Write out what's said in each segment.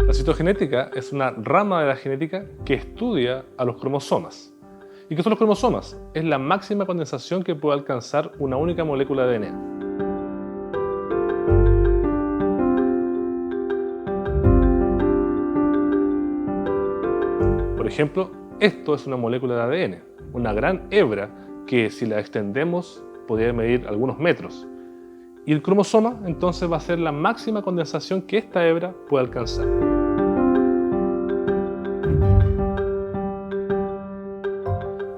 La citogenética es una rama de la genética que estudia a los cromosomas. ¿Y qué son los cromosomas? Es la máxima condensación que puede alcanzar una única molécula de ADN. Por ejemplo, esto es una molécula de ADN, una gran hebra que si la extendemos podría medir algunos metros. Y el cromosoma entonces va a ser la máxima condensación que esta hebra puede alcanzar.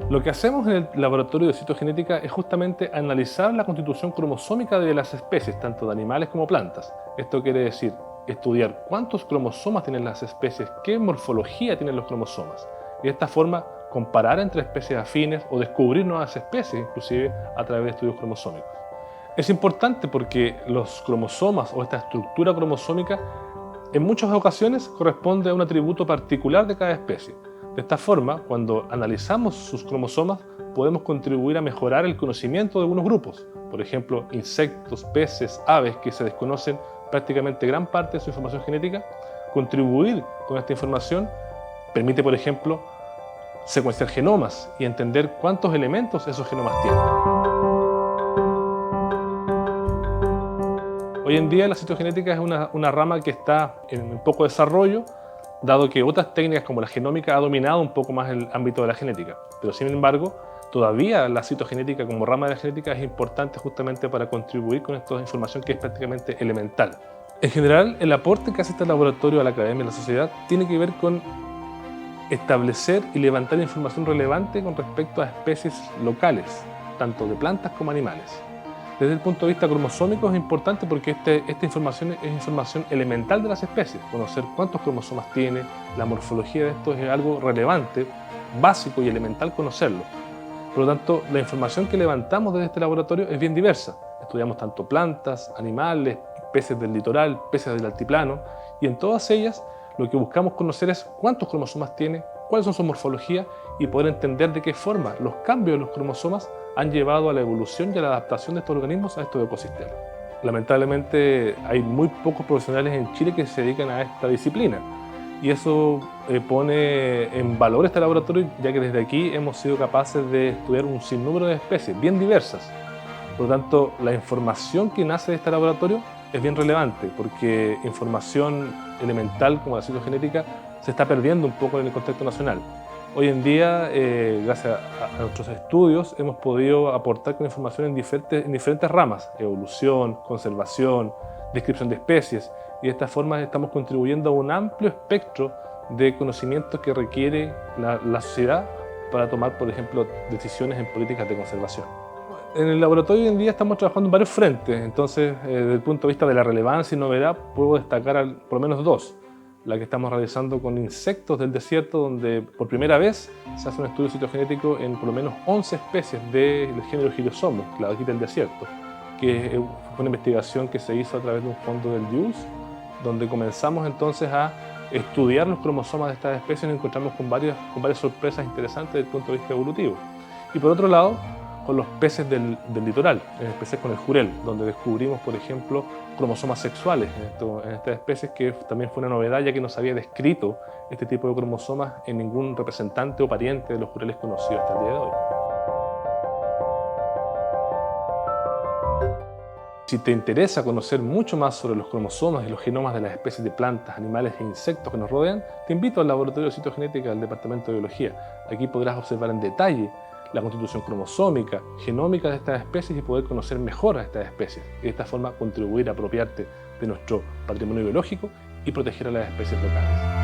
Lo que hacemos en el laboratorio de citogenética es justamente analizar la constitución cromosómica de las especies, tanto de animales como plantas. Esto quiere decir estudiar cuántos cromosomas tienen las especies, qué morfología tienen los cromosomas. Y de esta forma comparar entre especies afines o descubrir nuevas especies, inclusive a través de estudios cromosómicos. Es importante porque los cromosomas o esta estructura cromosómica en muchas ocasiones corresponde a un atributo particular de cada especie. De esta forma, cuando analizamos sus cromosomas, podemos contribuir a mejorar el conocimiento de algunos grupos. Por ejemplo, insectos, peces, aves que se desconocen prácticamente gran parte de su información genética. Contribuir con esta información permite, por ejemplo, secuenciar genomas y entender cuántos elementos esos genomas tienen. Hoy en día la citogenética es una rama que está en poco desarrollo, dado que otras técnicas como la genómica ha dominado un poco más el ámbito de la genética. Pero sin embargo, todavía la citogenética como rama de la genética es importante justamente para contribuir con esta información que es prácticamente elemental. En general, el aporte que hace este laboratorio a la academia y a la sociedad tiene que ver con establecer y levantar información relevante con respecto a especies locales, tanto de plantas como animales. Desde el punto de vista cromosómico es importante porque esta información es información elemental de las especies. Conocer cuántos cromosomas tiene, la morfología de estos es algo relevante, básico y elemental conocerlo. Por lo tanto, la información que levantamos desde este laboratorio es bien diversa. Estudiamos tanto plantas, animales, peces del litoral, peces del altiplano, y en todas ellas lo que buscamos conocer es cuántos cromosomas tiene, cuáles son su morfología y poder entender de qué forma los cambios de los cromosomas han llevado a la evolución y a la adaptación de estos organismos a estos ecosistemas. Lamentablemente hay muy pocos profesionales en Chile que se dedican a esta disciplina y eso pone en valor este laboratorio, ya que desde aquí hemos sido capaces de estudiar un sinnúmero de especies bien diversas. Por lo tanto, la información que nace de este laboratorio es bien relevante porque información elemental como la citogenética se está perdiendo un poco en el contexto nacional. Hoy en día, gracias a nuestros estudios, hemos podido aportar con información en diferentes ramas: evolución, conservación, descripción de especies, y de esta forma estamos contribuyendo a un amplio espectro de conocimientos que requiere la sociedad para tomar, por ejemplo, decisiones en políticas de conservación. En el laboratorio hoy en día estamos trabajando en varios frentes, entonces desde el punto de vista de la relevancia y novedad puedo destacar por lo menos dos. La que estamos realizando con insectos del desierto, donde por primera vez se hace un estudio citogenético en por lo menos 11 especies del género Giliosomum, la vaquita del desierto, que fue una investigación que se hizo a través de un fondo del DIULS, donde comenzamos entonces a estudiar los cromosomas de estas especies y nos encontramos con varias sorpresas interesantes desde el punto de vista evolutivo. Y por otro lado, con los peces del litoral, en especial con el jurel, donde descubrimos, por ejemplo, cromosomas sexuales en estas especies, que también fue una novedad, ya que no se había descrito este tipo de cromosomas en ningún representante o pariente de los jureles conocidos hasta el día de hoy. Si te interesa conocer mucho más sobre los cromosomas y los genomas de las especies de plantas, animales e insectos que nos rodean, te invito al Laboratorio de Citogenética del Departamento de Biología. Aquí podrás observar en detalle la constitución cromosómica, genómica de estas especies y poder conocer mejor a estas especies. Y de esta forma contribuir a apropiarte de nuestro patrimonio biológico y proteger a las especies locales.